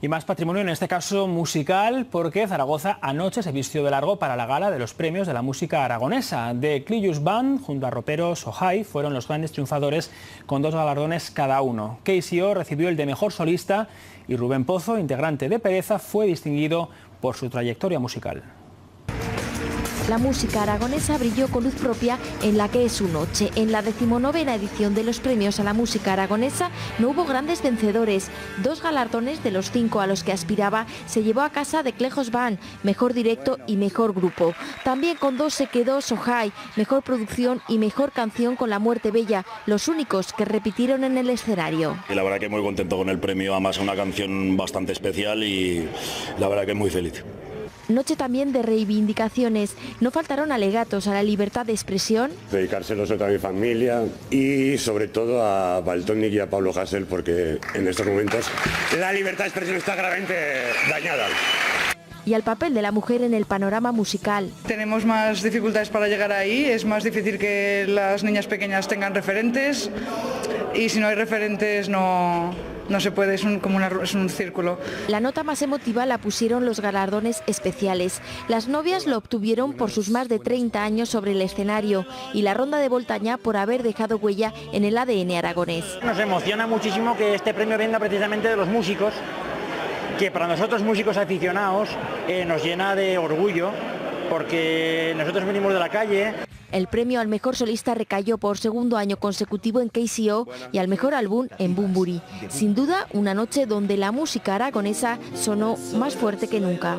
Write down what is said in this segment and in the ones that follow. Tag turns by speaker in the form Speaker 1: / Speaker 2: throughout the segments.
Speaker 1: Y más patrimonio, en este caso musical, porque Zaragoza anoche se vistió de largo para la gala de los premios de la música aragonesa. The Clillus Band junto a Roperos o Jai fueron los grandes triunfadores con 2 galardones cada uno. KCO recibió el de mejor solista y Rubén Pozo, integrante de Pereza, fue distinguido por su trayectoria musical.
Speaker 2: La música aragonesa brilló con luz propia en la que es su noche. En la 19ª edición de los premios a la música aragonesa no hubo grandes vencedores. 2 galardones de los 5 a los que aspiraba se llevó a casa The Clillus Band, mejor directo y mejor grupo. También con 2 se quedó Sohai, mejor producción y mejor canción con La Muerte Bella, los únicos que repitieron en el escenario.
Speaker 3: Y la verdad que muy contento con el premio, además una canción bastante especial y la verdad que muy feliz.
Speaker 2: Noche también de reivindicaciones. No faltaron alegatos a la libertad de expresión.
Speaker 4: Dedicárselos a mi familia y sobre todo a Valtonyc y a Pablo Hasél, porque en estos momentos la libertad de expresión está gravemente dañada.
Speaker 2: Y al papel de la mujer en el panorama musical.
Speaker 5: Tenemos más dificultades para llegar ahí, es más difícil que las niñas pequeñas tengan referentes y si no hay referentes no se puede, es un círculo.
Speaker 2: La nota más emotiva la pusieron los galardones especiales. Las novias lo obtuvieron por sus más de 30 años sobre el escenario y la ronda de Voltaña por haber dejado huella en el ADN aragonés.
Speaker 6: Nos emociona muchísimo que este premio venga precisamente de los músicos, que para nosotros músicos aficionados nos llena de orgullo, porque nosotros venimos de la calle.
Speaker 2: El premio al mejor solista recayó por segundo año consecutivo en KCO y al mejor álbum en Bunbury. Sin duda, una noche donde la música aragonesa sonó más fuerte que nunca.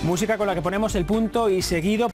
Speaker 1: Música con la que ponemos el punto y seguido.